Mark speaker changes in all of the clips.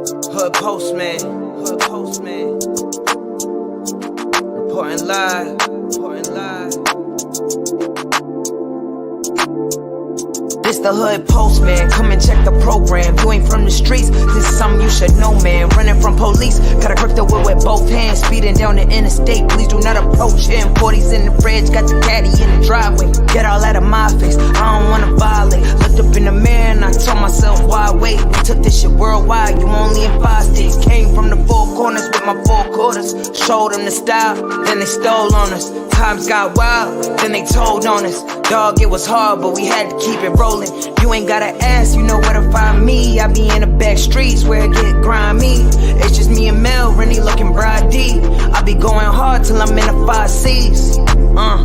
Speaker 1: Dahoodpostman, reporting live. This the hood postman, come and check the program. You ain't from the streets, this is something you should know, man. Running from police, gotta grip the whip with both hands. Speeding down the interstate, please do not approach him. 40s in the fridge, got the caddy in the driveway. Get all out of my face, I don't wanna violate. Looked up in the mirror and I told myself, why wait? We took this shit worldwide, you only in 5 states. Came from the four corners with my 4 quarters. Showed them the style, then they stole on us. Times got wild, then they told on us. Dog, it was hard, but we had to keep it rolling. You ain't gotta ask, you know where to find me. I be in the back streets where it get grimy. It's just me and Mel, Rennie looking bride D. I be going hard till I'm in the 5 C's. Know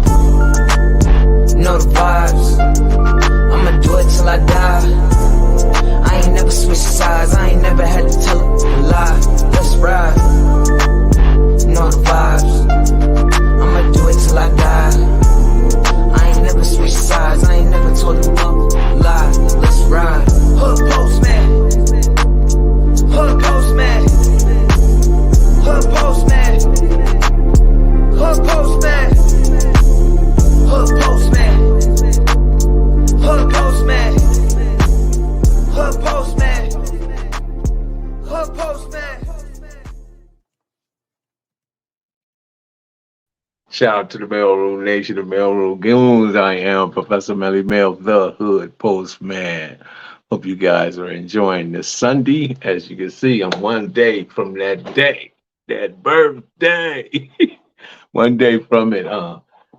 Speaker 1: the vibes, I'ma do it till I die. I ain't never switched sides, I ain't never had to tell a lie. Let's ride. Know the vibes, I'ma do it till I die. I ain't never switched sides, I ain't never told them up lie. Let's ride. Hood postman, hood postman, hood postman, hood postman, hood postman, hood postman, hood postman, hood postman.
Speaker 2: Shout out to the Mailroom Nation, the Mailroom Goons. I am Professor Melly Mel, the Hood Postman. Hope you guys are enjoying this Sunday. As you can see, I'm one day from that day, that birthday. One day from it.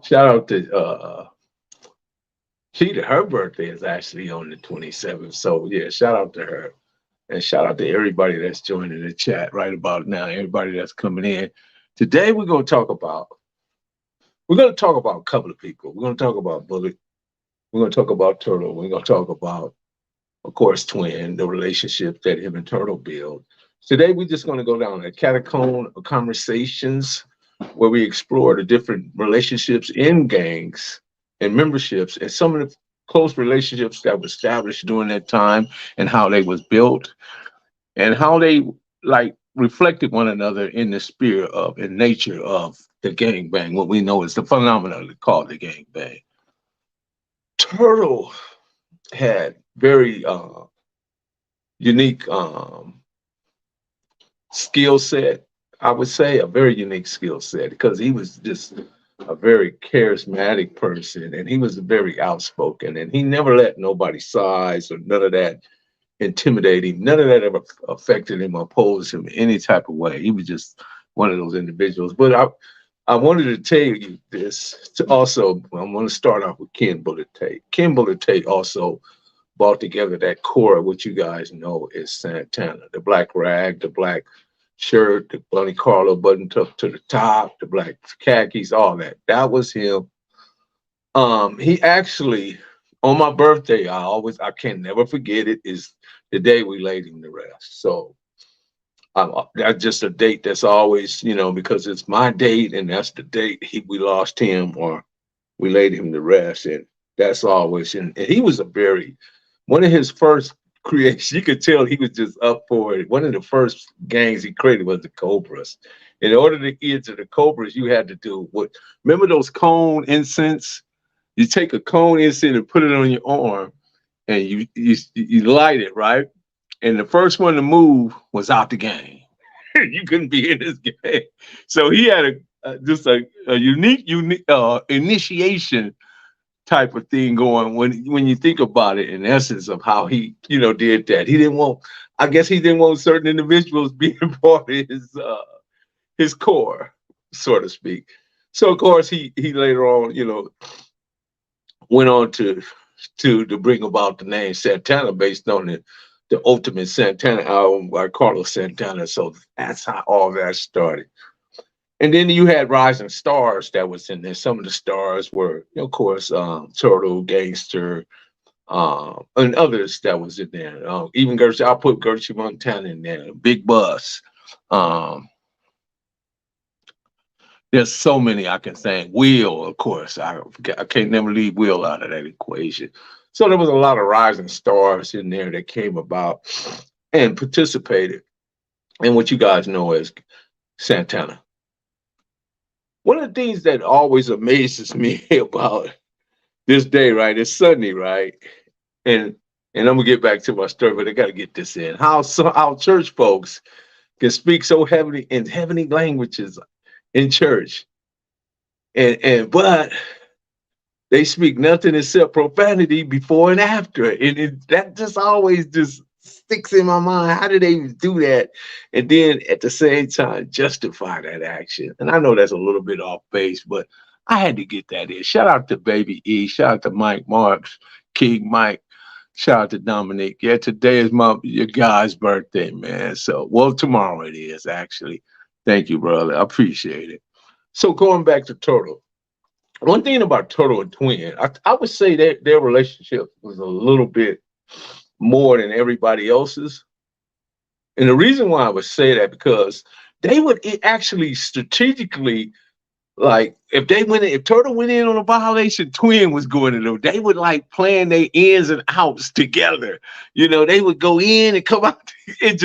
Speaker 2: Shout out to Cheetah. Her birthday is actually on the 27th. So yeah, shout out to her. And shout out to everybody that's joining the chat right about now, everybody that's coming in. Today we're going to talk about a couple of people. We're going to talk about Bullet. We're going to talk about Turtle. We're going to talk about, of course, Twin, the relationship that him and Turtle build. Today, we're just going to go down a catacomb of conversations where we explore the different relationships in gangs and memberships and some of the close relationships that were established during that time and how they was built and how they reflected one another in the spirit of and nature of the gangbang, what we know is the phenomenon called the gangbang. Turtle had very unique skill set. I would say a very unique skill set because he was just a very charismatic person and he was very outspoken and he never let nobody size or none of that intimidate him. None of that ever affected him or opposed him in any type of way. He was just one of those individuals. But I wanted to tell you this to also, I'm going to start off with Ken Bullet Tate. Ken Bullet Tate also brought together that core of what you guys know is Santana, the black rag, the black shirt, the Bunny Carlo button tucked to the top, the black khakis, all that. That was him. He actually, on my birthday, I can never forget it, is the day we laid him to rest. So that's just a date that's always, because it's my date and that's the date we lost him or we laid him to rest. And that's always, and he was one of his first creations, you could tell he was just up for it. One of the first gangs he created was the Cobras. In order to get to the Cobras, you had to do remember those cone incense? You take a cone incense and put it on your arm and you light it, right? And the first one to move was out the game. You couldn't be in this game. So he had just a unique initiation type of thing going when you think about it in essence of how he, did that. I guess he didn't want certain individuals being part of his core, so to speak. So of course he later on, went on to bring about the name Santana based on the Ultimate Santana album by Carlos Santana. So that's how all that started. And then you had Rising Stars that was in there. Some of the stars were, of course, Turtle, Gangster, and others that was in there. Even Gertrude, I'll put Gertrude Montana in there, Big Bus. There's so many I can thank. Will, of course. I can't never leave Will out of that equation. So there was a lot of rising stars in there that came about and participated and what you guys know as Santana. One of the things that always amazes me about this day, right? It's Sunday, right? And I'm gonna get back to my story, but I gotta get this in. How church folks can speak so heavily in heavenly languages in church, but they speak nothing except profanity before and after. And that just always just sticks in my mind. How did they do that? And then at the same time, justify that action. And I know that's a little bit off base, but I had to get that in. Shout out to Baby E. Shout out to Mike Marks, King Mike. Shout out to Dominic. Yeah, today is your guy's birthday, man. So, well, tomorrow it is actually. Thank you, brother. I appreciate it. So going back to Turtle. One thing about Turtle and Twin, I would say that their relationship was a little bit more than everybody else's. And the reason why I would say that because they would actually strategically, like if Turtle went in on a violation, Twin was going to do. They would like plan their ins and outs together. You know, they would go in and come out. It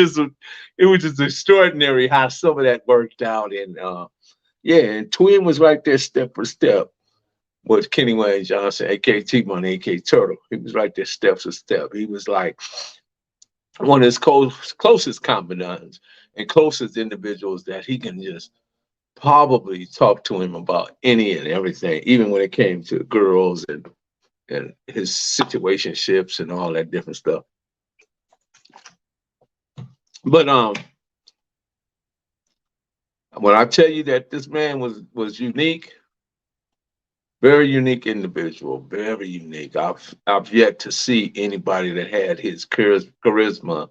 Speaker 2: was just extraordinary how some of that worked out. And yeah, and Twin was right there step for step with Kenny Wayne Johnson, aka T Money, aka Turtle. He was right there step for step. He was like one of his closest confidants and closest individuals that he can just probably talk to him about any and everything, even when it came to girls and his situationships and all that different stuff. But when I tell you that this man was unique, very unique individual, very unique. I've yet to see anybody that had his charisma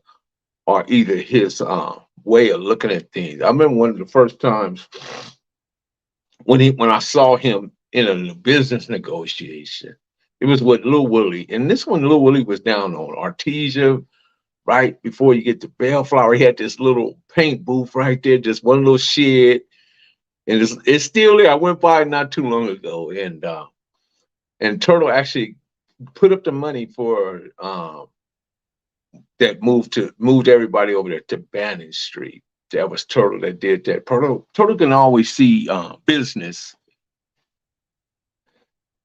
Speaker 2: or either his way of looking at things. I remember one of the first times when I saw him in a business negotiation. It was with Lil Willie, and this one Lil Willie was down on Artesia, right before you get to Bellflower. He had this little paint booth right there, just one little shed, and it's still there. I went by it not too long ago, and Turtle actually put up the money for that moved everybody over there to Bannon Street. That was Turtle that did that. Turtle can always see business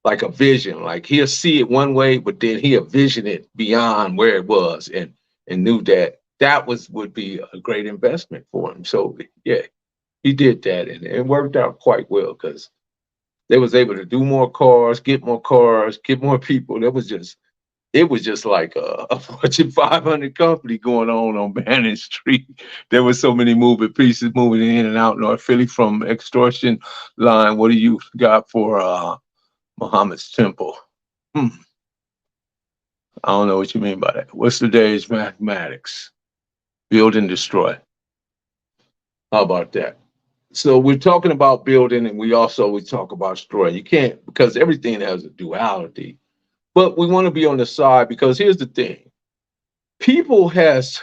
Speaker 2: like a vision. Like he'll see it one way, but then he'll vision it beyond where it was, and knew that would be a great investment for him. So yeah, he did that, and it worked out quite well because they was able to do more cars, get more people. It was just like a Fortune 500 company going on Bannon Street. There was so many moving pieces moving in and out North Philly from extortion line. What do you got for Muhammad's temple? I don't know what you mean by that. What's today's mathematics? Build and destroy. How about that? So we're talking about building, and we talk about destroying. You can't, because everything has a duality. But we want to be on the side because here's the thing: people has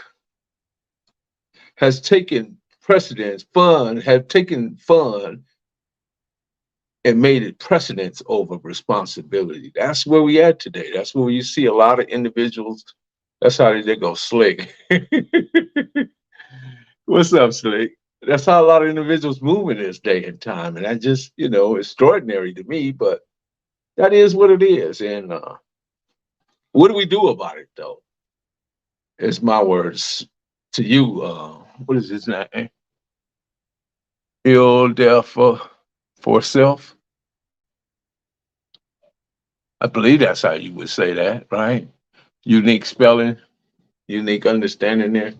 Speaker 2: taken precedence. Have taken fun and made it precedence over responsibility. That's where we at today. That's where you see a lot of individuals. That's how they go slick. What's up, Slick? That's how a lot of individuals move in this day and time. And that just, extraordinary to me, but that is what it is. And what do we do about it, though? It's my words to you. What is his name? Ill there for self. I believe that's how you would say that, right? Unique spelling, unique understanding there.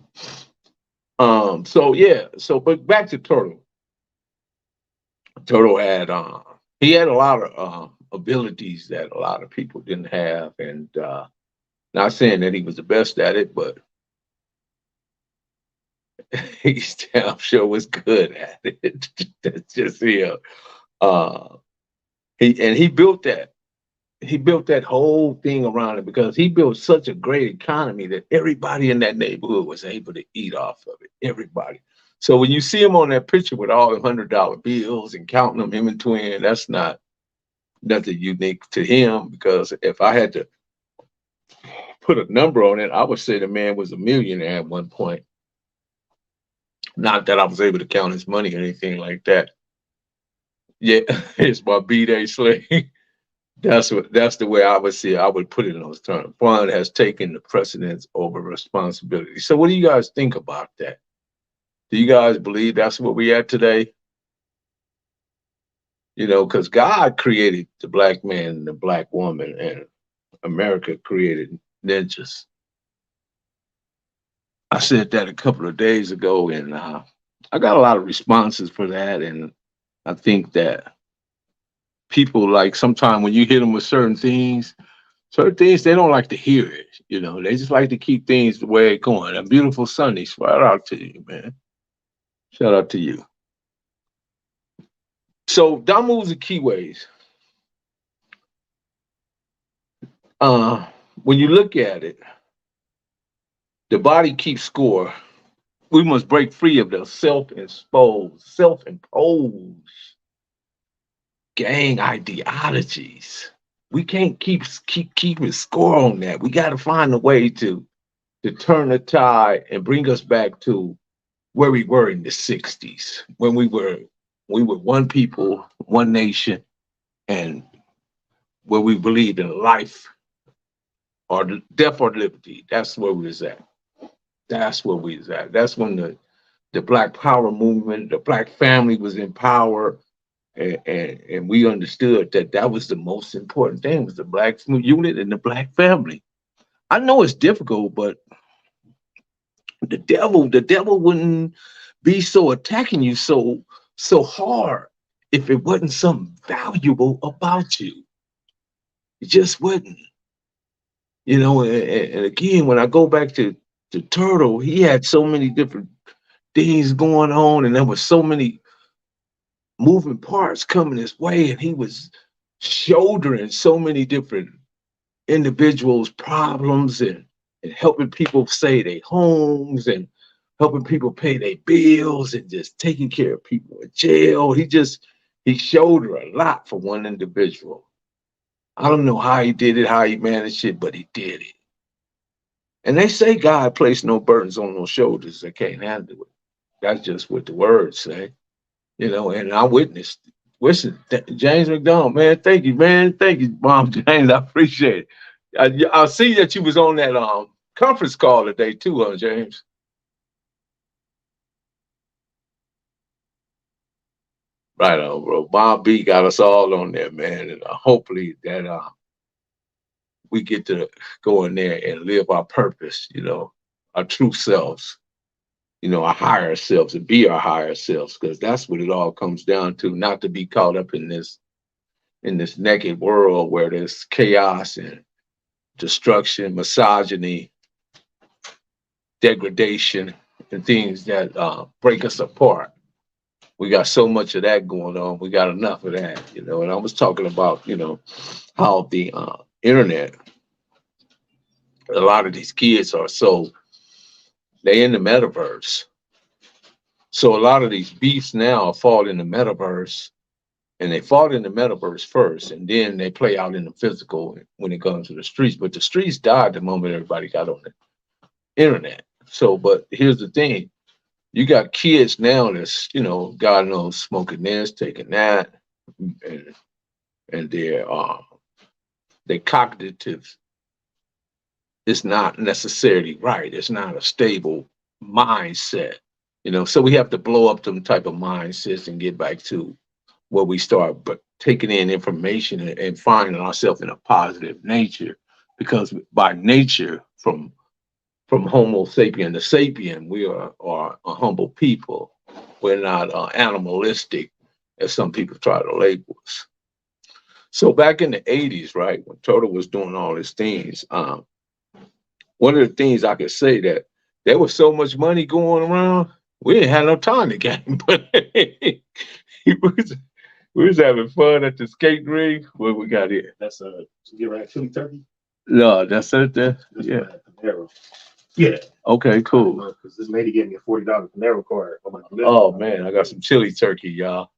Speaker 2: So yeah, but back to Turtle. Turtle had he had a lot of abilities that a lot of people didn't have, and not saying that he was the best at it, but he's damn sure was good at it. That's just him. He built that. He built that whole thing around it because he built such a great economy that everybody in that neighborhood was able to eat off of it. Everybody. So when you see him on that picture with all the $100 bills and counting them, him and Twin, that's not nothing unique to him. Because if I had to put a number on it, I would say the man was a millionaire at one point. Not that I was able to count his money or anything like that. Yeah, it's my B-Day sling. That's the way I would see it. I would put it in those terms. Fun has taken the precedence over responsibility. So what do you guys think about that? Do you guys believe that's what we at today? You know, because God created the black man and the black woman, and America created ninjas. I said that a couple of days ago, and I got a lot of responses for that. And I think that people like sometimes when you hit them with certain things they don't like to hear it. You know, they just like to keep things the way it's going. A beautiful Sunday. Shout out to you, man. Shout out to you. So Damu's the keyways. Uh, when you look at it, the body keeps score. We must break free of the self-imposed gang ideologies. We can't keep keeping score on that. We got to find a way to turn the tide and bring us back to where we were in the '60s when we were one people, one nation, and where we believed in life or death or liberty. That's where we was at. That's where we was at. That's when the Black Power movement, the Black family was in power, and we understood that that was the most important thing was the Black unit and the Black family. I know it's difficult, but the devil wouldn't be so attacking you so hard if it wasn't something valuable about you. It just wouldn't. You know, and again, when I go back to Turtle, he had so many different things going on, and there was so many moving parts coming his way, and he was shouldering so many different individuals' problems and helping people save their homes and helping people pay their bills and just taking care of people in jail. He shouldered a lot for one individual. I don't know how he did it, how he managed it, but he did it. And they say God placed no burdens on those shoulders that can't handle it. That's just what the words say, you know. And I witnessed. Listen, James McDonald, man, thank you, man, thank you, Mom James. I appreciate it. I see that you was on that conference call today too, James. Right on, bro. Bob B got us all on there, man, and hopefully that we get to go in there and live our purpose, you know, our true selves, you know, our higher selves, and be our higher selves, because that's what it all comes down to. Not to be caught up in this naked world where there's chaos and destruction, misogyny, degradation, and things that break us apart. We got so much of that going on. We got enough of that, you know. And I was talking about, you know, how the internet, a lot of these kids are so they in the metaverse. So a lot of these beefs now fall in the metaverse, and they fall in the metaverse first, and then they play out in the physical when it comes to the streets. But the streets died the moment everybody got on the internet. So, but here's the thing: you got kids now that's, you know, God knows, smoking this, taking that, and and their cognitive is not necessarily right. It's not a stable mindset, you know. So we have to blow up them type of mindsets and get back to where we start, but taking in information and finding ourselves in a positive nature, because by nature, from Homo sapien to sapien, we are a humble people. We're not animalistic, as some people try to label us. So back in the '80s, right, when Toto was doing all these things, one of the things I could say that there was so much money going around, we didn't have no time to game, but was, we was having fun at the skate rink. What we got here?
Speaker 3: That's you right, Philly turkey.
Speaker 2: No, that's it there.
Speaker 3: This
Speaker 2: Yeah.
Speaker 3: one at Panero. Yeah.
Speaker 2: Okay, cool.
Speaker 3: Because this lady gave me a $40 Panero card. I'm like,
Speaker 2: oh man, I got some chili turkey, y'all.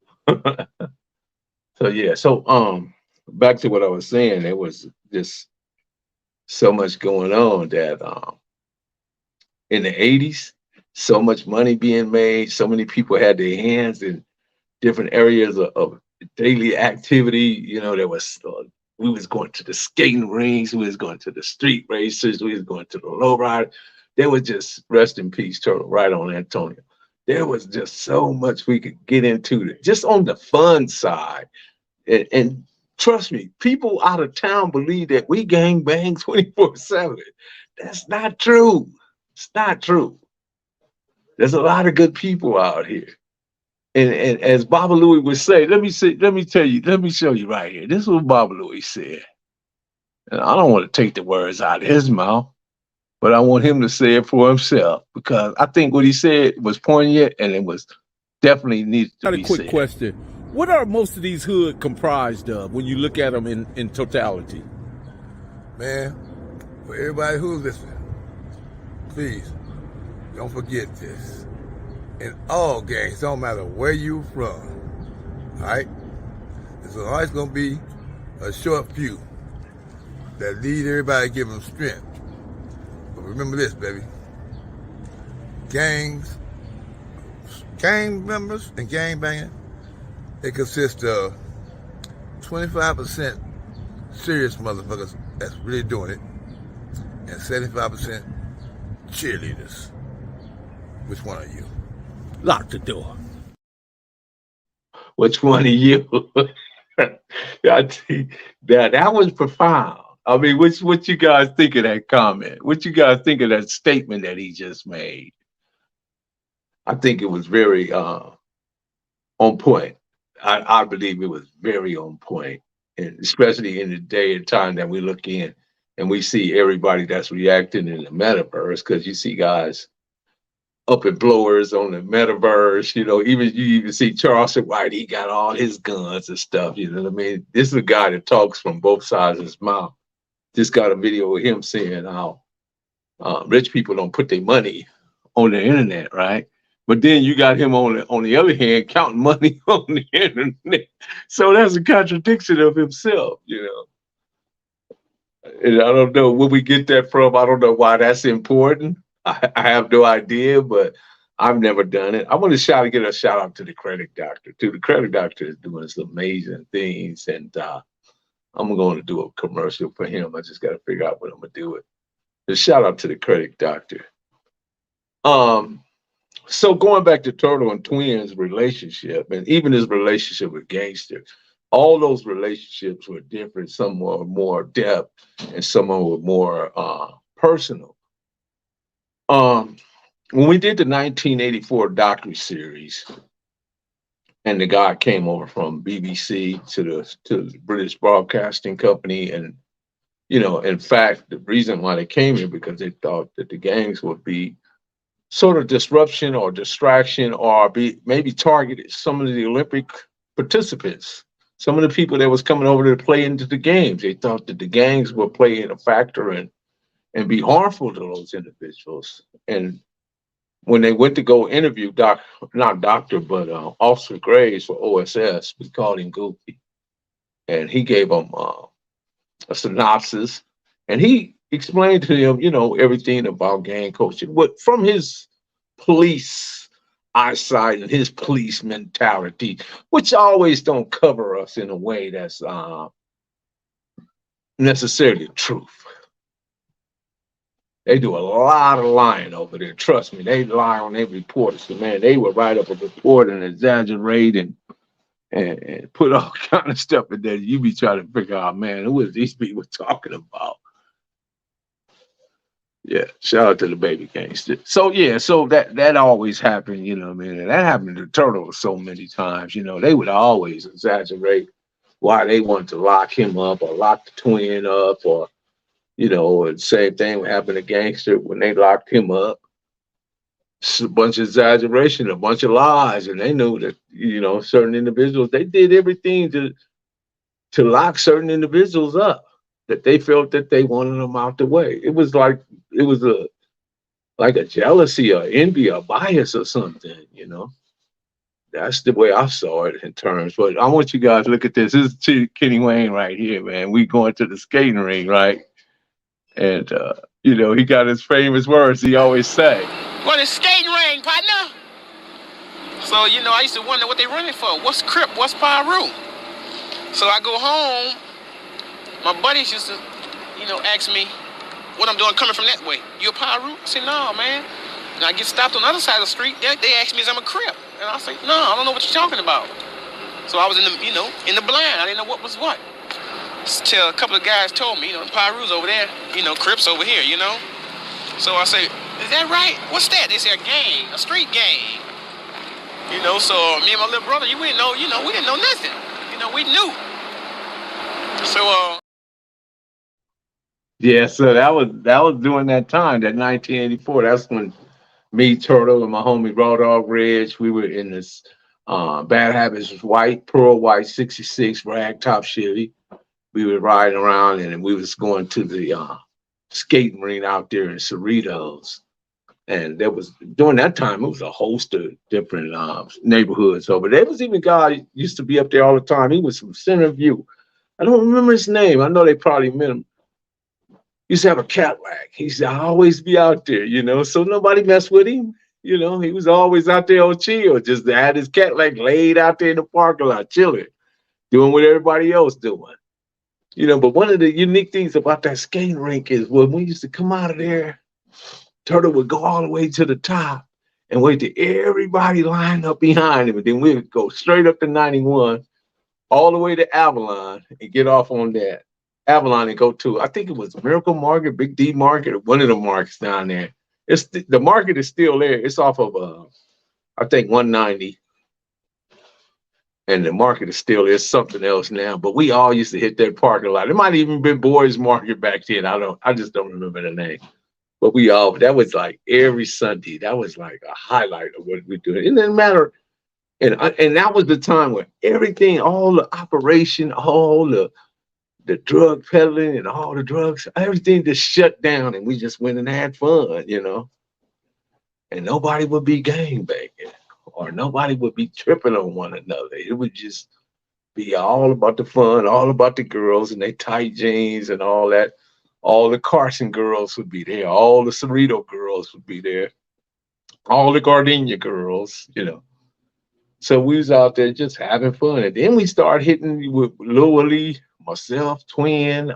Speaker 2: So yeah, so back to what I was saying, there was just so much going on that in the '80s, so much money being made. So many people had their hands in different areas of daily activity. You know, there was we was going to the skating rinks, we was going to the street races, we was going to the lowrider. There was just rest in peace, Turtle, right on Antonio. There was just so much we could get into, just on the fun side. And trust me, people out of town believe that we gang bang 24/7. That's not true. It's not true. There's a lot of good people out here. And as Baba Louie would say, let me tell you, let me show you right here. This is what Baba Louie said. And I don't want to take the words out of his mouth, but I want him to say it for himself, because I think what he said was poignant and it was definitely needed to be said.
Speaker 4: Got a quick question. What are most of these hood comprised of when you look at them in totality?
Speaker 5: Man, for everybody who's listening, please don't forget this. In all gangs, don't matter where you from, all right? There's always going to be a short few that lead everybody, give them strength. But remember this, baby. Gang members and gang banging, it consists of 25% serious motherfuckers that's really doing it, and 75% cheerleaders. Which one are you?
Speaker 4: Lock the door.
Speaker 2: Which one of you? That was profound. I mean, what you guys think of that comment? What you guys think of that statement that he just made? I think it was very on point. I believe it was very on point, and especially in the day and time that we look in and we see everybody that's reacting in the metaverse, because you see guys up and blowers on the metaverse, you know, you even see Charleston White, he got all his guns and stuff, you know what I mean? This is a guy that talks from both sides of his mouth. Just got a video of him saying how rich people don't put their money on the internet, right? But then you got him on the other hand counting money on the internet. So that's a contradiction of himself, you know. And I don't know where we get that from. I don't know why that's important. I have no idea, but I've never done it. I want to get a shout out to the Credit Doctor. The Credit Doctor is doing some amazing things, and I'm going to do a commercial for him. I just got to figure out what I'm going to do it. A shout out to the Credit Doctor. So going back to Turtle and Twins' relationship, and even his relationship with Gangster, all those relationships were different. Some were more depth, and some were more personal. When we did the 1984 docuseries, and the guy came over from BBC to the British Broadcasting Company, and you know, in fact, the reason why they came here because they thought that the gangs would be sort of disruption or distraction, or be maybe targeted some of the Olympic participants, some of the people that was coming over to play into the games. They thought that the gangs were playing a factor and be harmful to those individuals. And when they went to go interview Officer Graves for OSS, we called him Goofy, and he gave them a synopsis, and he explained to them, you know, everything about gang coaching, what from his police eyesight and his police mentality, which always don't cover us in a way that's necessarily the truth. They do a lot of lying over there. Trust me, they lie on their reports. So, man, they would write up a report and exaggerate and put all kind of stuff in there. You be trying to figure out, man, who is these people talking about? Yeah, shout out to the baby gangster. So yeah, so that always happened, you know what I mean? And that happened to Turtle so many times, you know, they would always exaggerate why they wanted to lock him up or lock the twin up, or you know, the same thing would happen to Gangster when they locked him up. It's a bunch of exaggeration, a bunch of lies, and they knew that, you know, certain individuals, they did everything to lock certain individuals up, that they felt that they wanted them out the way. It was like a jealousy or envy or bias or something, you know. That's the way I saw it in terms. But I want you guys to look at this. This is Kenny Wayne right here, man. We going to the skating ring, right? And, you know, he got his famous words he always say.
Speaker 6: Well, the skating ring. gang, partner. So, you know, I used to wonder what they running for. What's Crip? What's Pyru? So I go home. My buddies used to, you know, ask me what I'm doing coming from that way. You a Pyru? I say, no, man. And I get stopped on the other side of the street. They ask me if I'm a Crip. And I say, no, I don't know what you're talking about. So I was in the, you know, in the blind. I didn't know what was what. Till a couple of guys told me, you know, Pyru's over there, you know, Crips over here, you know. So I say, is that right? What's that? They say a gang, a street gang. You know, so me and my little brother, we didn't know, you know, we didn't know nothing. You know, we knew. So,
Speaker 2: Yeah, so that was during that time, that 1984. That's when me, Turtle, and my homie Raw Dog Reg, we were in this Bad Habits white, pearl white 66 rag top Chevy. We were riding around and we was going to the skating rink out there in Cerritos. And there was, during that time, it was a host of different neighborhoods over there. There was even a guy used to be up there all the time. He was from Centerview. I don't remember his name. I know they probably met him. He used to have a Cadillac. He used to always be out there, you know, so nobody messed with him. You know, he was always out there on chill, just had his Cadillac laid out there in the parking lot, chilling, doing what everybody else doing. You know, but one of the unique things about that skating rink is when we used to come out of there, Turtle would go all the way to the top and wait till everybody line up behind him. And then we would go straight up to 91, all the way to Avalon and get off on that Avalon and go to, I think it was Miracle Market, Big D Market, or one of the markets down there. It's the market is still there. It's off of, I think 190. And the market is still, there's something else now, but we all used to hit that parking lot. It might even been Boys Market back then. I just don't remember the name. But that was like every Sunday. That was like a highlight of what we do. It didn't matter. And that was the time where everything, all the operation, all the drug peddling and all the drugs, everything just shut down and we just went and had fun, you know. And nobody would be gangbanging or nobody would be tripping on one another. It would just be all about the fun, all about the girls and their tight jeans and all that. All the Carson girls would be there. All the Cerrito girls would be there. All the Gardenia girls, you know. So we was out there just having fun. And then we started hitting with Lil Willie, myself, Twin,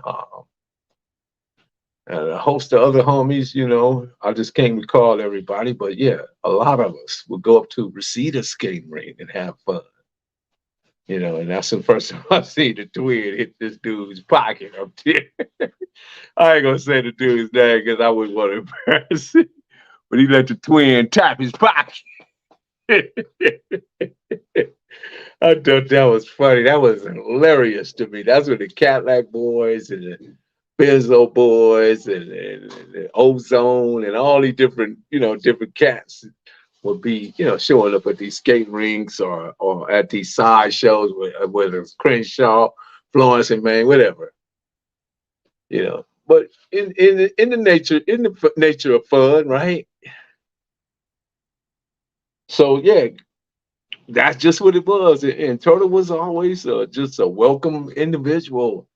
Speaker 2: and a host of other homies, you know. I just can't recall everybody. But yeah, a lot of us would go up to Reseda skating rink and have fun. You know, and that's the first time I see the Twin hit this dude's pocket up there. I ain't gonna say the dude's name because I wouldn't want to embarrass him. But he let the Twin tap his pocket. I thought that was funny. That was hilarious to me. That's when the Cadillac boys and the Benzo boys and the Ozone and all these different, you know, different cats would be, you know, showing up at these skate rinks or at these side shows, whether it's Crenshaw, Florence and Maine, whatever. You know, but in the nature of fun, right? So yeah, that's just what it was. And Turtle was always just a welcome individual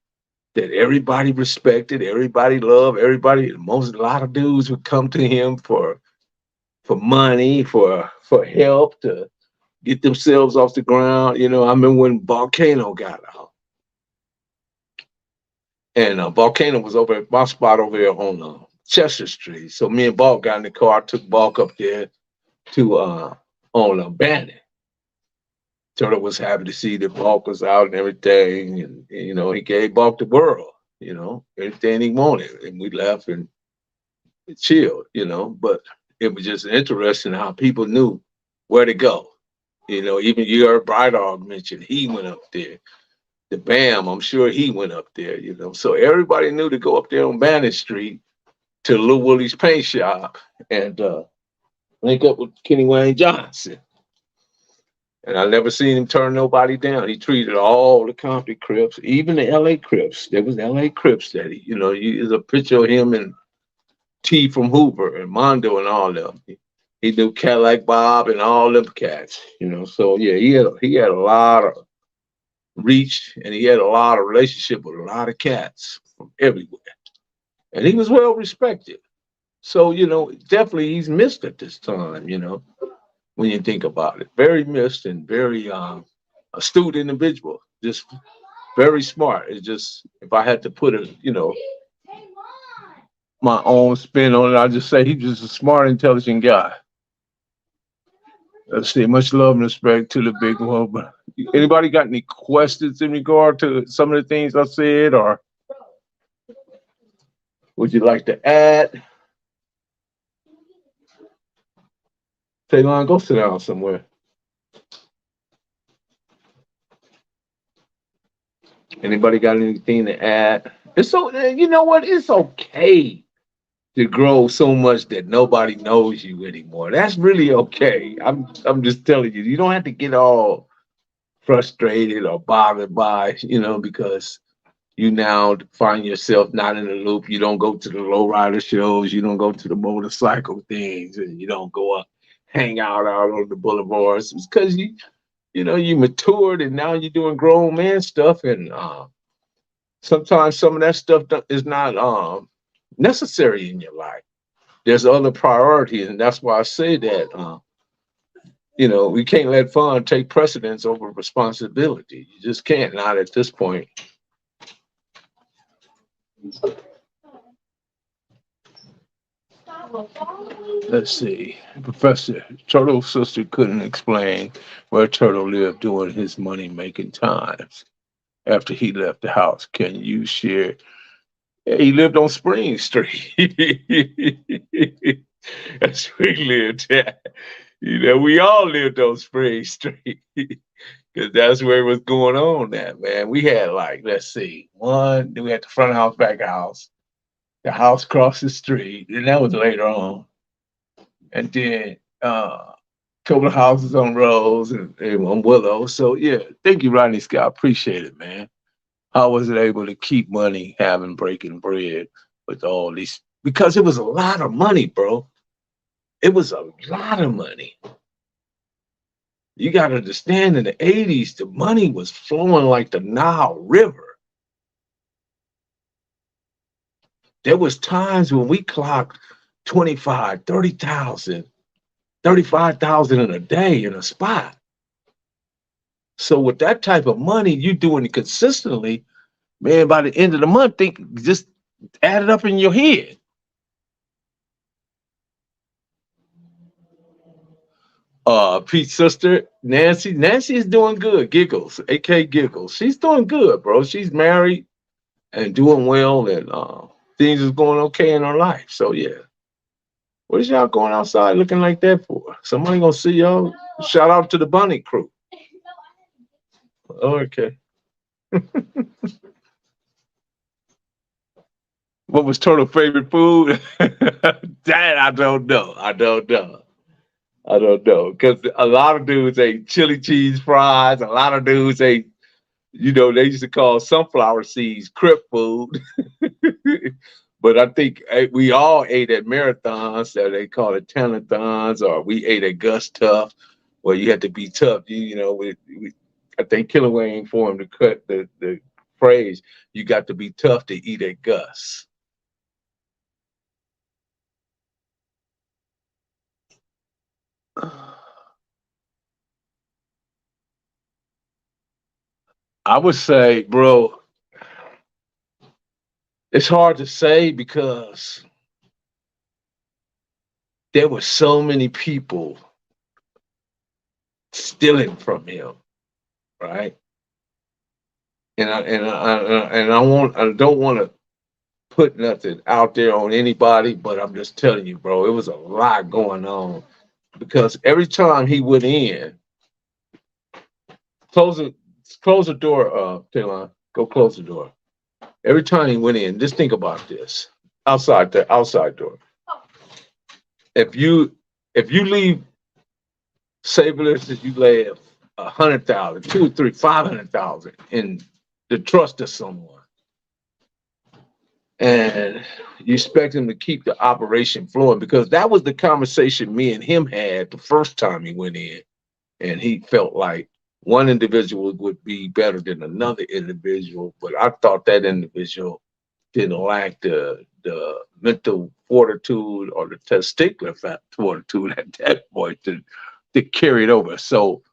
Speaker 2: that everybody respected, everybody loved, a lot of dudes would come to him for money, for help to get themselves off the ground. You know, I remember when Volcano got out. And Volcano was over at my spot over there on Chester Street. So me and Balk got in the car, took Balk up there to on Bannon. Turtle was happy to see that Balk was out and everything. And you know, he gave Balk the world, you know, everything he wanted. And we left and chilled, you know. But it was just interesting how people knew where to go. You know, even you heard Bright Dog mention he went up there. The Bam, I'm sure he went up there, you know. So everybody knew to go up there on Bannon Street to Lil Willie's paint shop and link up with Kenny Wayne Johnson. And I never seen him turn nobody down. He treated all the Compton Crips, even the LA Crips. There was LA Crips that he, you know, there's a picture of him and T from Hoover and Mondo and all them. He knew Cadillac Bob and all them cats, you know. So yeah, he had a lot of reach and he had a lot of relationship with a lot of cats from everywhere. And he was well respected. So, definitely he's missed at this time, when you think about it. Very missed and very astute individual. Just very smart. It's just if I had to put my own spin on it, I'd just say he's just a smart, intelligent guy. Let's see. Much love and respect to the big one. But anybody got any questions in regard to some of the things I said, or would you like to add? Taylon, go sit down somewhere. Anybody got anything to add? It's so you know what? It's okay to grow so much that nobody knows you anymore. That's really okay. I'm just telling you, you don't have to get all frustrated or bothered by, because you now find yourself not in the loop. You don't go to the lowrider shows, you don't go to the motorcycle things, and you don't go up hang out on the boulevards. It's because you matured and now you're doing grown man stuff, and sometimes some of that stuff is not necessary in your life. There's other priorities, and that's why I say that we can't let fun take precedence over responsibility. You just can't, not at this point. Let's see. Professor Turtle's sister couldn't explain where Turtle lived during his money making times after he left the house. Can you share? Yeah, he lived on Spring Street. That's where he lived at. We all lived on Spring Street because that's where it was going on at, man. We had let's see, then we had the front house, back house, the house across the street, and that was later on. And then a couple of houses on Rose and on Willow. So yeah, thank you, Rodney Scott. Appreciate it, man. How was it able to keep money, having breaking bread with all these? Because it was a lot of money, bro. It was a lot of money. You got to understand, in the 80s, the money was flowing like the Nile River. There was times when we clocked 25, 30,000, 35,000 in a day in a spot. So with that type of money, you doing it consistently, man, by the end of the month, just add it up in your head. Pete's sister, Nancy. Nancy is doing good. Giggles, AK Giggles. She's doing good, bro. She's married and doing well, and things is going okay in her life. So yeah. What is y'all going outside looking like that for? Somebody gonna see y'all? Shout out to the bunny crew. Okay. What was Turtle's favorite food? That I don't know. I don't know. Because a lot of dudes ate chili cheese fries. A lot of dudes ate, they used to call sunflower seeds crip food. But I think we all ate at marathons, so they call it tanathons, or we ate at Gus Tough, where you had to be tough. I think Killer Wayne for him to cut the phrase, you got to be tough to eat at Gus. I would say, bro, it's hard to say because there were so many people stealing from him, right? And I don't want to put nothing out there on anybody, but I'm just telling you, bro, it was a lot going on because every time he went in, close the door, Taylon, go close the door. Every time he went in, just think about this. Outside door. If you leave, say for instance, you lay 100,000, 2, 3, 500,000 in the trust of someone, and you expect him to keep the operation flowing, because that was the conversation me and him had the first time he went in, and he felt like one individual would be better than another individual, but I thought that individual didn't lack the mental fortitude or the testicular fortitude at that point to carry it over. So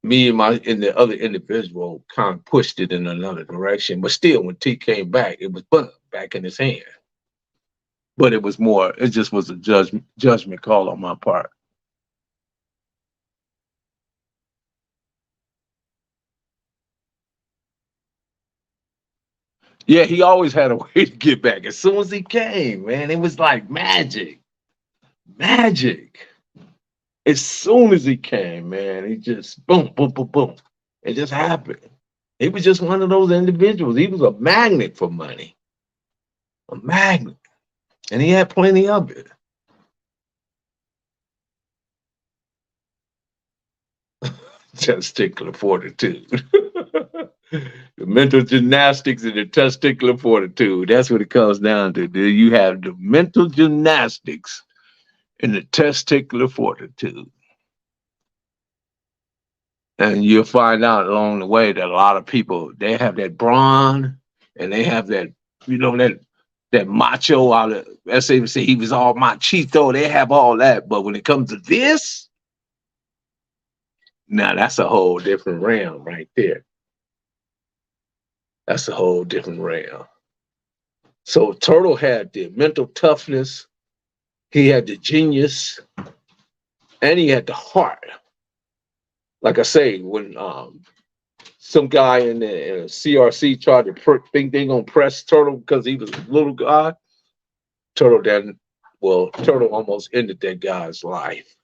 Speaker 2: me and the other individual kind of pushed it in another direction. But still, when T came back, it was back in his hand. But it was more. It just was a judgment call on my part. Yeah, he always had a way to get back. As soon as he came, man, it was like magic. Magic. As soon as he came, man, he just boom, boom, boom, boom. It just happened. He was just one of those individuals. He was a magnet for money. A magnet. And he had plenty of it. Testicular fortitude. The mental gymnastics and the testicular fortitude. That's what it comes down to. You have the mental gymnastics and the testicular fortitude. And you'll find out along the way that a lot of people, they have that brawn and they have that, that macho out of, let's even say he was all machito. They have all that. But when it comes to this, now that's a whole different realm right there. That's a whole different realm. So Turtle had the mental toughness, he had the genius, and he had the heart. Like I say, when some guy in the CRC tried to think they're gonna press Turtle because he was a little guy, Turtle almost ended that guy's life.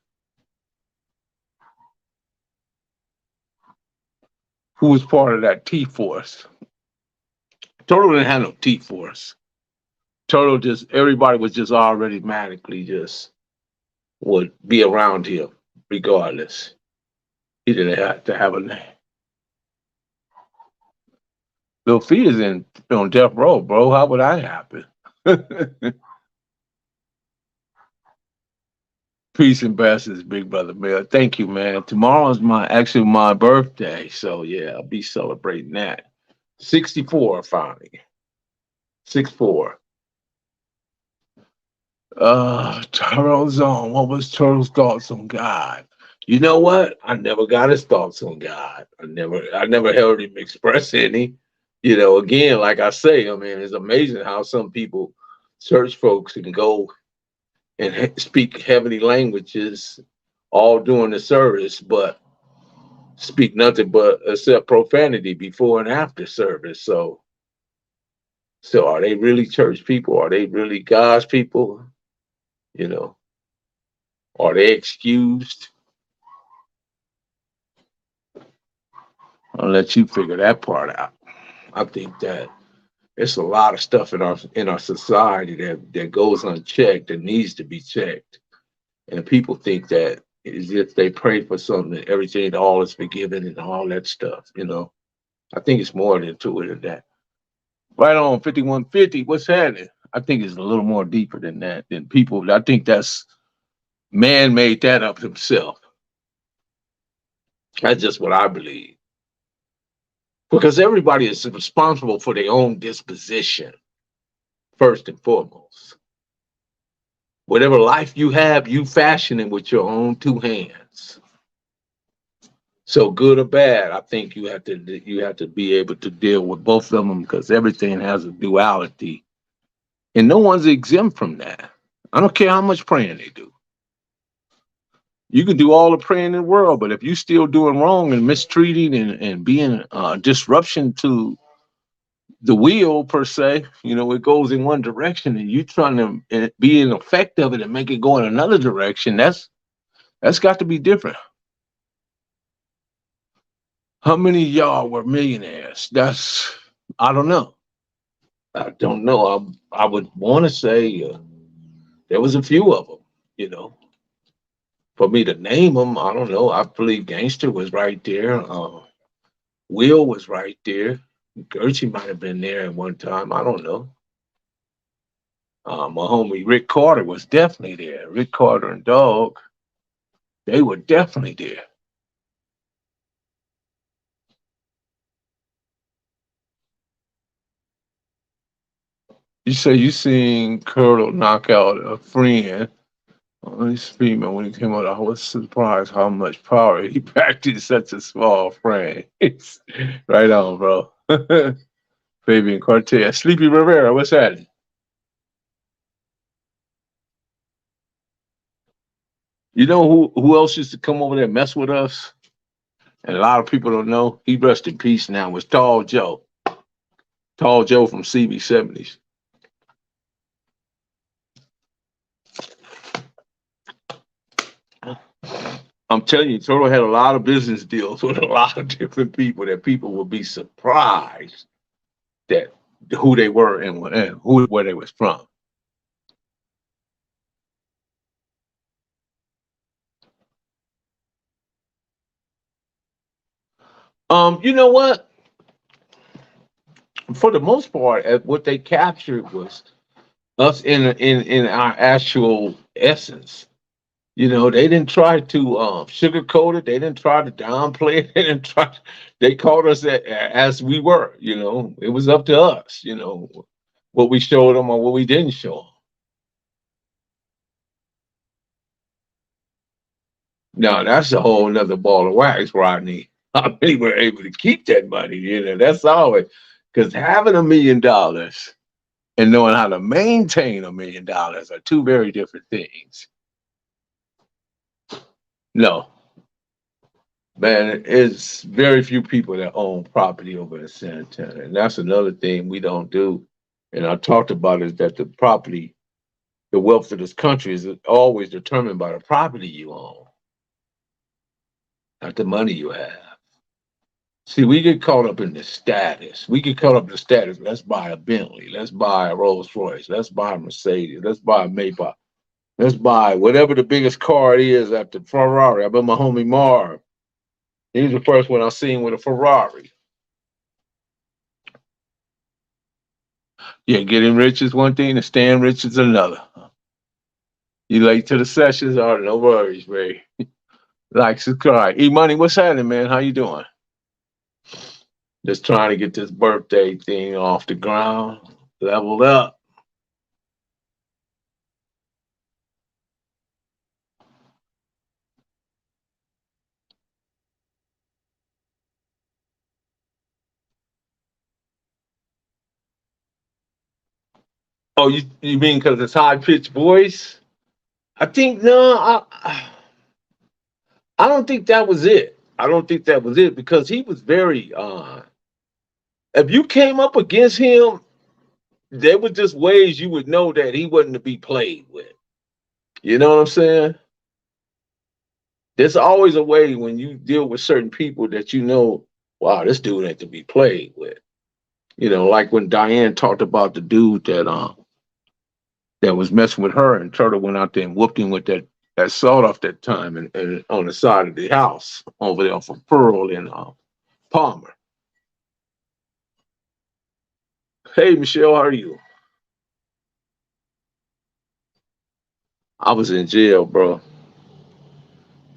Speaker 2: Who was part of that T force? Turtle didn't have no T force. Turtle everybody was just already magically just would be around him regardless. He didn't have to have a name. Lil Feet is on death row, bro. How would that happen? Peace and blessings, big brother Bill. Thank you, man. Tomorrow's actually my birthday, so yeah, I'll be celebrating that. 64 finally. 64. Turtle's on. What was Turtle's thoughts on God? You know what? I never got his thoughts on God. I never heard him express any. Again, like I say, I mean, it's amazing how some people, church folks, can go and speak heavenly languages all during the service, but speak nothing but except profanity before and after service. So are they really church people? Are they really God's people? Are they excused? I'll let you figure that part out. I think that it's a lot of stuff in our society that goes unchecked and needs to be checked. And people think that as if they pray for something, everything all is forgiven and all that stuff. I think it's more into it than that. Right on 5150. What's happening? I think it's a little more deeper than that. Than people. I think that's man made that up himself. That's just what I believe. Because everybody is responsible for their own disposition, first and foremost. Whatever life you have, you fashion it with your own two hands. So good or bad, I think you have to be able to deal with both of them because everything has a duality, and no one's exempt from that. I don't care how much praying they do. You can do all the praying in the world, but if you're still doing wrong and mistreating and being disruption to the wheel per se, it goes in one direction, and you trying to be an effect of it and make it go in another direction. That's got to be different. How many of y'all were millionaires? I don't know. I don't know. I would want to say there was a few of them. For me to name them, I don't know. I believe Gangster was right there. Will was right there. Gertzie might have been there at one time. I don't know. My homie Rick Carter was definitely there. Rick Carter and Dog, they were definitely there. You say you seen Colonel knock out a friend on his female when he came out. I was surprised how much power he packed in such a small frame. It's right on, bro. Fabian Cortez. Sleepy Rivera, what's that? You know who else used to come over there and mess with us? And a lot of people don't know. He rest in peace now. Was Tall Joe. Tall Joe from CB70s. I'm telling you, Turtle had a lot of business deals with a lot of different people that people would be surprised that who they were and where they was from. You know what? For the most part, what they captured was us in our actual essence. You know, they didn't try to sugarcoat it. They didn't try to downplay it. They didn't try. They called us as we were. You know, it was up to us. You know, what we showed them or what we didn't show them. Now that's a whole nother ball of wax, Rodney. How many were able to keep that money? You know, that's always because having $1 million and knowing how to maintain $1 million are two very different things. No, man, it's very few people that own property over in Santana. And that's another thing we don't do. And I talked about is that the property, the wealth of this country is always determined by the property you own, not the money you have. See, we get caught up in the status. We get caught up in the status. Let's buy a Bentley. Let's buy a Rolls Royce. Let's buy a Mercedes. Let's buy a Maybach. Let's buy whatever the biggest car it is after Ferrari. I bet my homie Marv. He was the first one I seen with a Ferrari. Yeah, getting rich is one thing, and staying rich is another. You late to the sessions? All right, no worries, Ray. Like, subscribe. E-Money, what's happening, man? How you doing? Just trying to get this birthday thing off the ground, leveled up. Oh, you mean because it's high pitched voice? I think no, I don't think that was it. I don't think that was it because he was very. If you came up against him, there were just ways you would know that he wasn't to be played with. You know what I'm saying? There's always a way when you deal with certain people that you know, wow, this dude ain't to be played with. You know, like when Diane talked about the dude that was messing with her, and Turtle went out there and whooped him with that sawed off that time and on the side of the house over there for Pearl and Palmer. Hey Michelle, how are you? I was in jail, bro.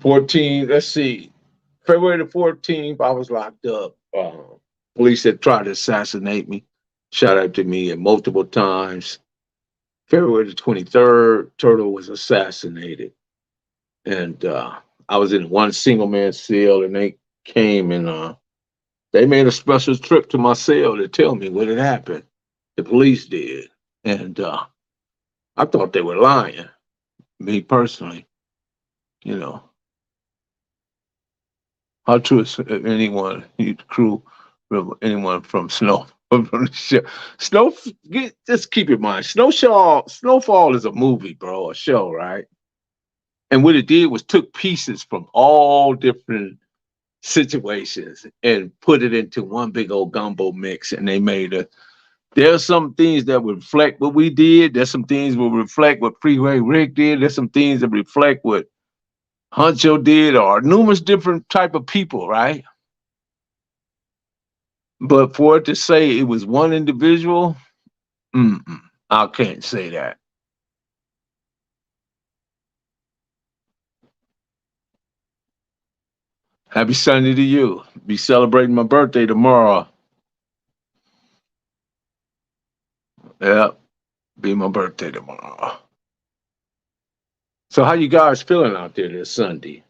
Speaker 2: 14, let's see. February the 14th, I was locked up. Police had tried to assassinate me, shot at me multiple times. February the 23rd, Turtle was assassinated. And I was in one single man cell, and they came and they made a special trip to my cell to tell me what had happened. The police did. And I thought they were lying, me personally, you know. How true is anyone, you crew, anyone from Snow, from the show. Just keep in mind, Snowfall is a movie, bro, a show, right? And what it did was took pieces from all different situations and put it into one big old gumbo mix, and they made a. There's some things that would reflect what we did. There's some things that will reflect what Freeway Rick did. There's some things that reflect what Huncho did, or numerous different type of people, right? But for it to say it was one individual, I can't say that. Happy Sunday to you. Be celebrating my birthday tomorrow. Yeah. Be my birthday tomorrow. So how you guys feeling out there this Sunday?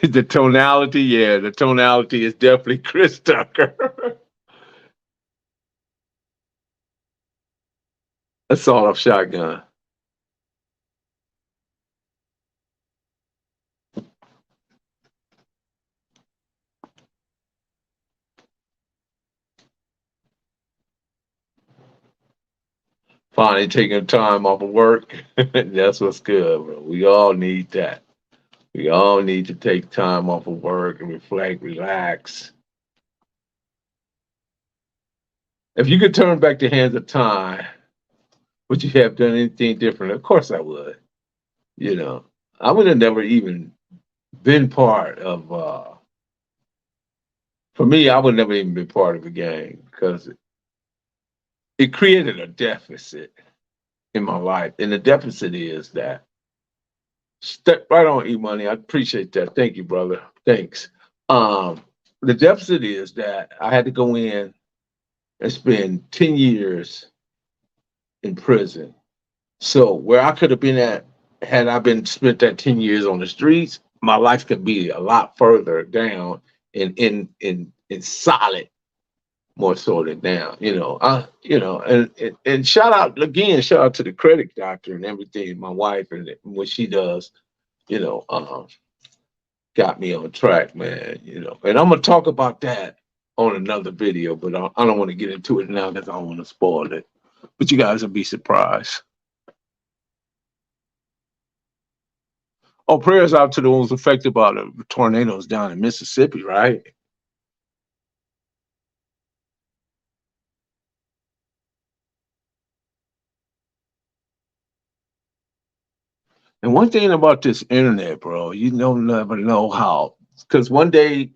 Speaker 2: The tonality, yeah, the tonality is definitely Chris Tucker. That's all off shotgun. Finally taking time off of work. That's what's good, bro. We all need that. We all need to take time off of work and reflect, relax. If you could turn back the hands of time, would you have done anything different? Of course I would. You know, I would have never even been part of for me, I would never even been part of the game because it created a deficit in my life. And the deficit is that step right on, E-Money. I appreciate that. Thank you, brother. Thanks. Um, the deficit is that I had to go in and spend 10 years in prison. So where I could have been at had I been spent that 10 years on the streets, my life could be a lot further down in solid more so than down, and shout out again, shout out to the credit doctor and everything, my wife and what she does, you know, got me on track, man, and I'm gonna talk about that on another video, but I don't want to get into it now because I don't want to spoil it. But you guys will be surprised. Oh, prayers out to those affected by the tornadoes down in Mississippi, right? And one thing about this internet, bro, you don't never know how, because one day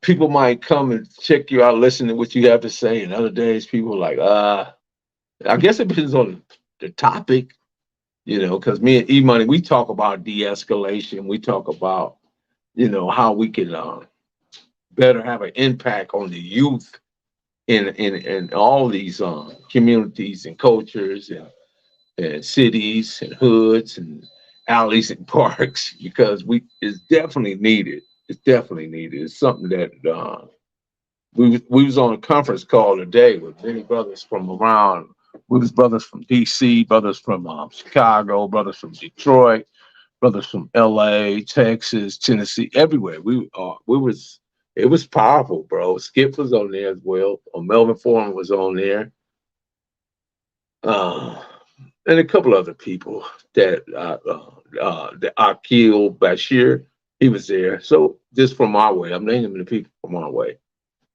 Speaker 2: people might come and check you out, listen to what you have to say, and other days people are like, I guess it depends on the topic, because me and E-Money, we talk about de-escalation. We talk about, how we can better have an impact on the youth in all these communities and cultures and cities and hoods and alleys and parks because it's definitely needed. It's definitely needed. It's something that we was on a conference call today with many brothers from around. We was brothers from DC, brothers from Chicago, brothers from Detroit, brothers from LA, Texas, Tennessee, everywhere. It was powerful, bro. Skip was on there as well. Melvin Foreman was on there. And a couple other people that the Akil Bashir, he was there. So just from our way, I'm naming the people from our way.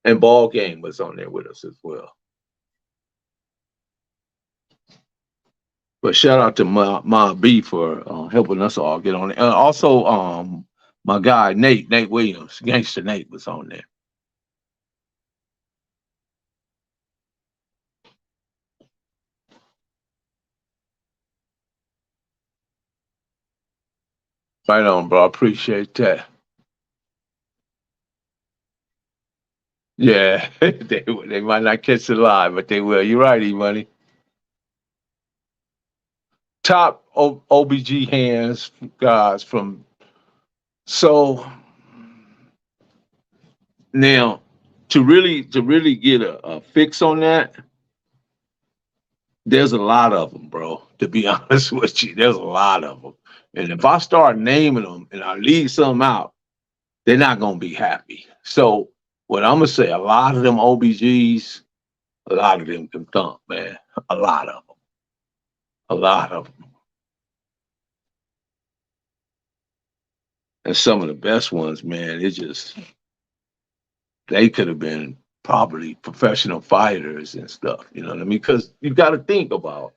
Speaker 2: And Ball Game was on there with us as well. But shout out to Ma B for helping us all get on it. Also, my guy Nate Williams, Gangster Nate was on there. Right on, bro. I appreciate that. Yeah, they might not catch it live, but they will. You're right, E-Money. Top OBG hands guys from. So now to really get a fix on that, there's a lot of them, bro. To be honest with you, there's a lot of them. And if I start naming them and I leave some out, they're not gonna be happy. So what I'm gonna say, a lot of them OBGs, a lot of them can thump, man. A lot of them. A lot of them. And some of the best ones, man, they could have been probably professional fighters and stuff. You know what I mean? Because you got to think about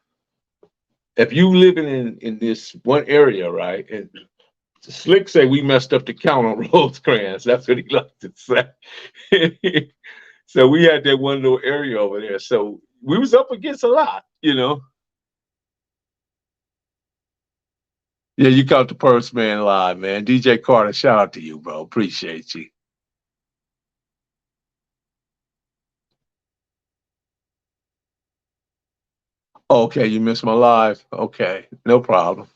Speaker 2: if you living in this one area, right? And Slick say we messed up the count on Rosecrans. That's what he liked to say. So we had that one little area over there. So we was up against a lot, Yeah, you caught the Postman live, man. DJ Carter, shout out to you, bro. Appreciate you. Okay, you missed my live. Okay, no problem.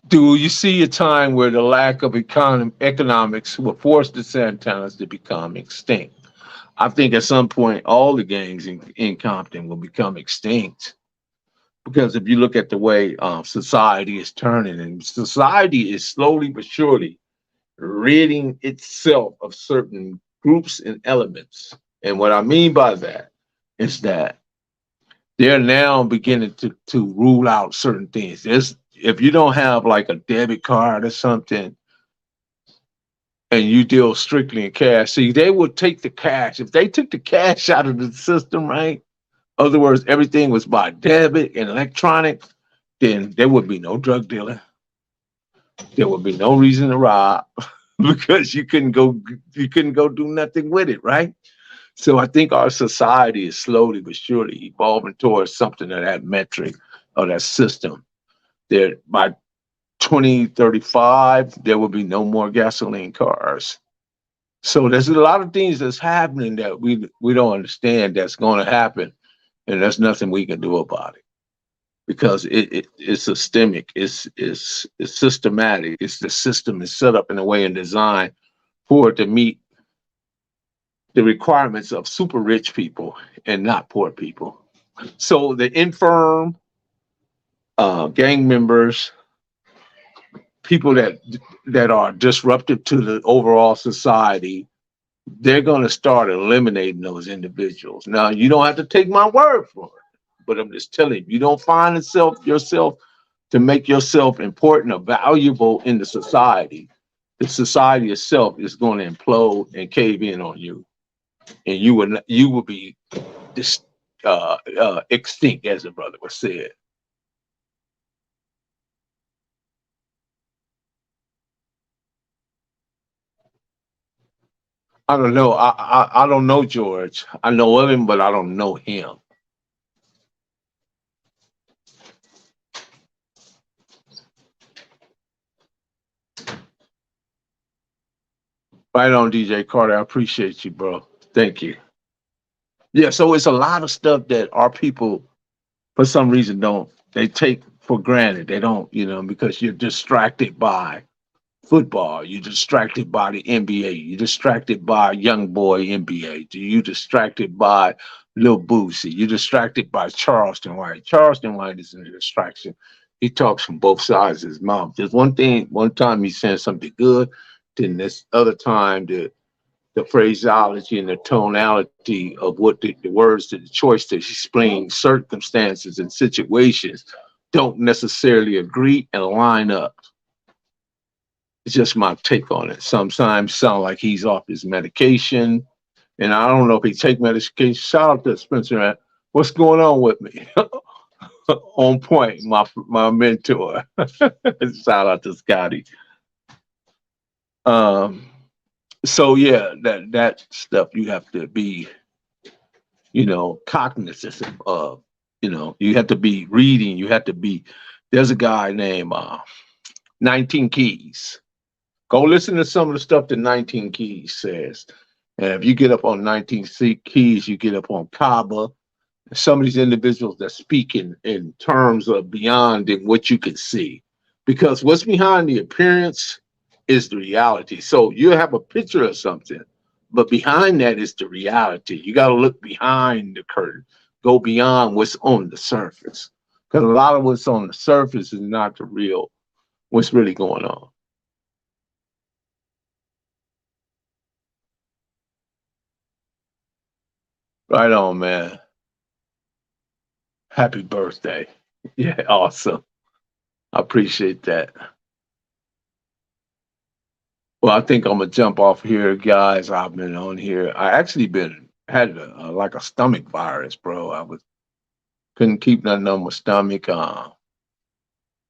Speaker 2: Do you see a time where the lack of economics will force the Santanas to become extinct? I think at some point all the gangs in Compton will become extinct because if you look at the way society is turning, and society is slowly but surely ridding itself of certain groups and elements. And what I mean by that is that they're now beginning to rule out certain things. There's if you don't have like a debit card or something and you deal strictly in cash, see, they would take the cash. If they took the cash out of the system, right? In other words, everything was by debit and electronic, then there would be no drug dealing. There would be no reason to rob because you couldn't go do nothing with it, right? So I think our society is slowly but surely evolving towards something of that metric or that system. There by 2035, there will be no more gasoline cars. So there's a lot of things that's happening that we don't understand that's going to happen, and there's nothing we can do about it because it's systemic, it's systematic. It's the system is set up in a way and designed for it to meet the requirements of super rich people and not poor people. So the infirm, gang members, people that are disruptive to the overall society, they're going to start eliminating those individuals. Now, you don't have to take my word for it, but I'm just telling you, you don't find yourself to make yourself important or valuable in the society itself is going to implode and cave in on you, and you will be dis, extinct, as the brother was said. I don't know. I don't know George. I know of him, but I don't know him. Right on, DJ Carter. I appreciate you, bro. Thank you. Yeah, so it's a lot of stuff that our people, for some reason, don't. They take for granted. They don't, because you're distracted by football. You're distracted by the NBA. You're distracted by young boy NBA. You're distracted by Lil Boosie. You're distracted by Charleston White. Charleston White is a distraction. He talks from both sides of his mouth. There's one time he's saying something good, then this other time the phraseology and the tonality of what the words, the choice to explain circumstances and situations don't necessarily agree and line up. It's just my take on it. Sometimes sound like he's off his medication, and I don't know if he take medication. Shout out to Spencer. Man. What's going on with me? On point, my mentor. Shout out to Scotty. So yeah, that stuff you have to be, cognizant of. You have to be reading. You have to be. There's a guy named 19 Keys. Go listen to some of the stuff that 19 Keys says. And if you get up on 19 Keys, you get up on Kaba. Some of these individuals that speak in terms of beyond than what you can see. Because what's behind the appearance is the reality. So you have a picture of something, but behind that is the reality. You got to look behind the curtain, go beyond what's on the surface. Because a lot of what's on the surface is not the real, what's really going on. Right on, man. Happy birthday. Yeah, awesome. I appreciate that. Well, I think I'm gonna jump off here, guys. I've been on here. I actually had like a stomach virus, bro. Couldn't keep nothing on my stomach.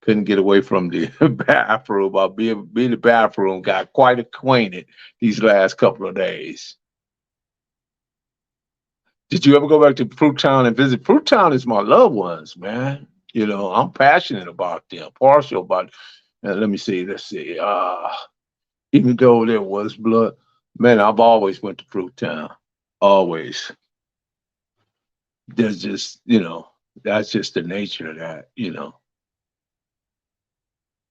Speaker 2: Couldn't get away from the bathroom. I'll be in the bathroom. Got quite acquainted these last couple of days. Did you ever go back to Fruittown and visit? Fruittown is my loved ones, man. You know, I'm passionate about them, partial about. Let me see. Let's see. Even though there was blood, man, I've always went to Fruittown. Always. There's just, that's just the nature of that.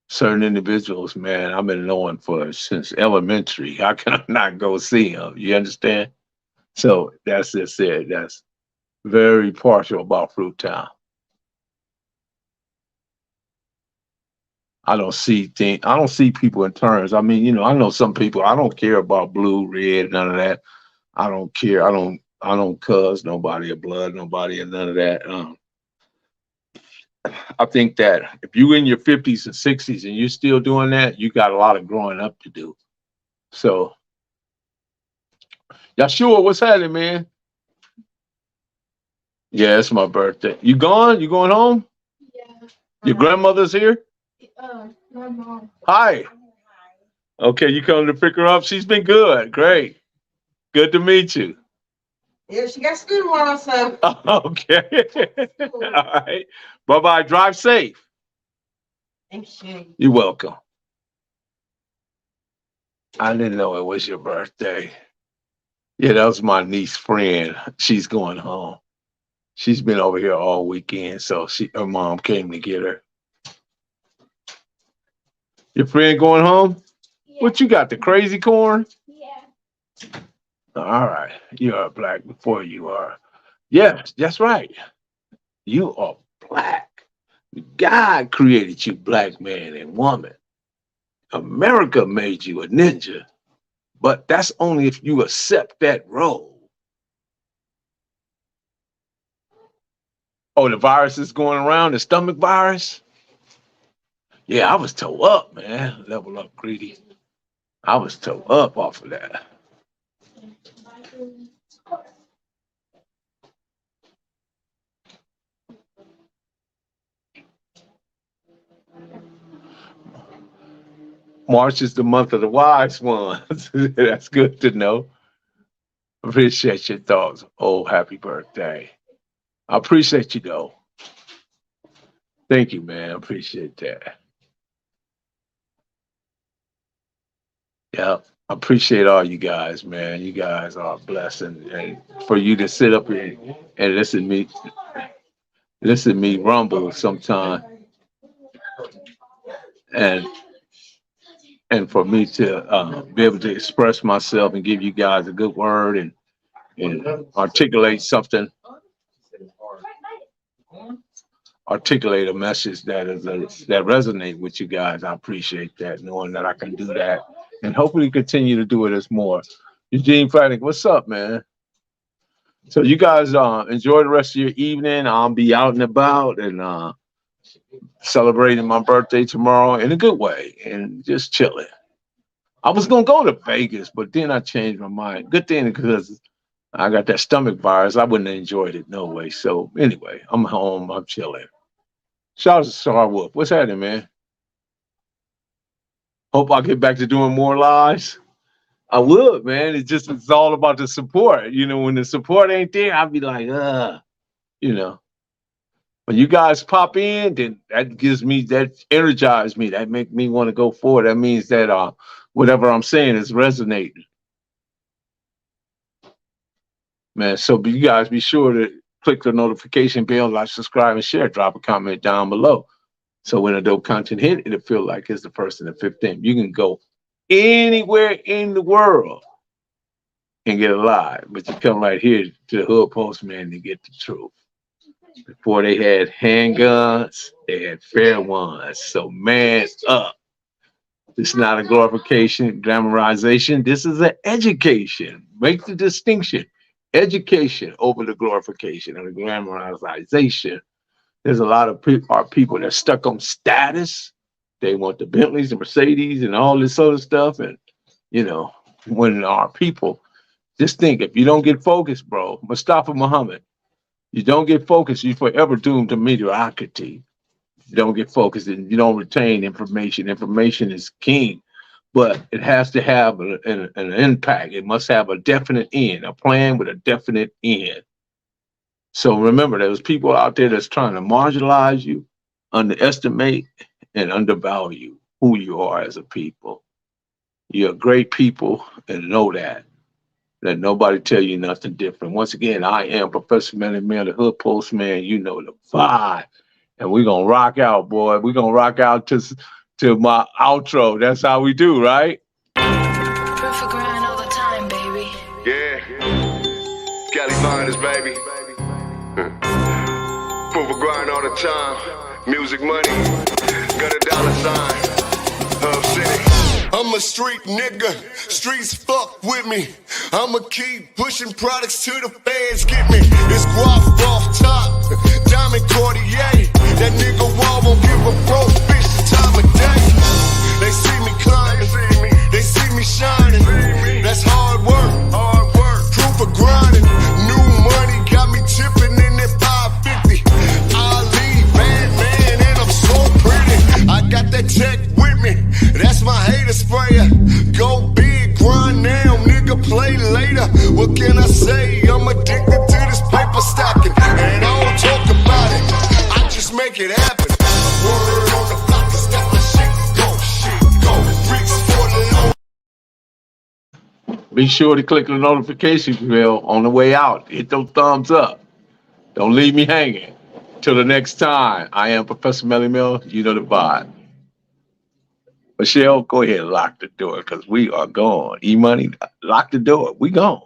Speaker 2: Certain individuals, man, I've been knowing for since elementary. How can I not go see them? You understand? So that's just it. That's very partial about Fruittown. I don't see people in terms. I mean, I know some people. I don't care about blue, red, none of that. I don't care. I don't cuz nobody or blood, nobody, and none of that. I think that if you're in your 50s and 60s and you're still doing that, you got a lot of growing up to do. So, Yashua, what's happening, man? Yeah, it's my birthday. You gone? You going home?
Speaker 7: Yeah.
Speaker 2: Your grandmother's here?
Speaker 7: My mom.
Speaker 2: Hi. Okay, you coming to pick her up? She's been good. Great. Good to meet you.
Speaker 7: Yeah, she got school tomorrow, so.
Speaker 2: Okay. All right. Bye-bye. Drive safe.
Speaker 7: Thank you.
Speaker 2: You're welcome. I didn't know it was your birthday. Yeah, that was my niece's friend. She's going home. She's been over here all weekend, so her mom came to get her. Your friend going home?
Speaker 7: Yeah.
Speaker 2: What you got, the crazy corn?
Speaker 7: Yeah.
Speaker 2: All right. You are black before you are. Yeah, that's right. You are black. God created you black man and woman. America made you a ninja. But that's only if you accept that role. Oh, the virus is going around, the stomach virus? Yeah, I was toe up, man. Level up, greedy. I was toe up off of that. March is the month of the wise ones. That's good to know. Appreciate your thoughts. Oh, happy birthday. I appreciate you, though. Thank you, man. I appreciate that. Yeah, I appreciate all you guys, man. You guys are a blessing. And for you to sit up here and listen to me rumble sometime, and for me to be able to express myself and give you guys a good word and articulate something, articulate a message that resonate with you guys. I appreciate that, knowing that I can do that, and hopefully continue to do it as more. Eugene Fraddick, what's up, man? So you guys enjoy the rest of your evening. I'll be out and about and celebrating my birthday tomorrow in a good way and just chilling. I was gonna go to Vegas, but then I changed my mind. Good thing because I got that stomach virus. I wouldn't have enjoyed it no way. So anyway, I'm home. I'm chilling. Shout out to Star Wolf. What's happening, man? Hope I get back to doing more lives. I would, man. It's all about the support. When the support ain't there, I'd be like, you know. When you guys pop in, then that energizes me. That make me want to go forward. That means that whatever I'm saying is resonating. Man, so you guys be sure to click the notification bell, like, subscribe, and share. Drop a comment down below. So when a dope content hit, it'll feel like it's the first and the 15th. You can go anywhere in the world and get a live, but you come right here to the Hood Postman to get the truth. Before they had handguns, they had fair ones. So man up. This is not a glorification, glamorization. This is an education. Make the distinction. Education over the glorification and the glamorization. There's a lot of people that are stuck on status. They want the Bentleys, the Mercedes, and all this other stuff. And, when our people, just think, if you don't get focused, bro, Mustafa Muhammad, you don't get focused, you're forever doomed to mediocrity. You don't get focused and you don't retain information. Information is king, but it has to have an impact. It must have a definite end, a plan with a definite end. So remember, there's people out there that's trying to marginalize you, underestimate, and undervalue who you are as a people. You're great people, and know that. Let nobody tell you nothing different. Once again, I am Professor Melly Mel, the Hood Postman. You know the vibe. And we're going to rock out, boy. We're going to rock out to my outro. That's how we do, right?
Speaker 8: Perfect grind all the time, baby.
Speaker 9: Yeah. Cali Finest, baby. Proof of grind all the time. Music money. Got a dollar sign. Hub City. I'm a street nigga, streets fuck with me. I'ma keep pushing products till the fans get me. It's guap off top, diamond Cartier. That nigga wall won't give a broke bitch the time of day. They see me climbing, they see me shining. That's hard work, proof of grinding. New money got me tipping in that 550. I leave bad man and I'm so pretty. I got that tech with me, that's my hater sprayer. Go big, grind now, nigga, play later. What can I say? I'm addicted to this paper stacking, and I don't talk about it, I just make it happen. Word on the block is that my shit go. Bricks for the low.
Speaker 2: Be sure to click the notification bell on the way out. Hit those thumbs up. Don't leave me hanging. Till the next time, I am Professor Melly Mel. You know the vibe. Michelle, go ahead and lock the door because we are gone. E-Money, lock the door. We gone.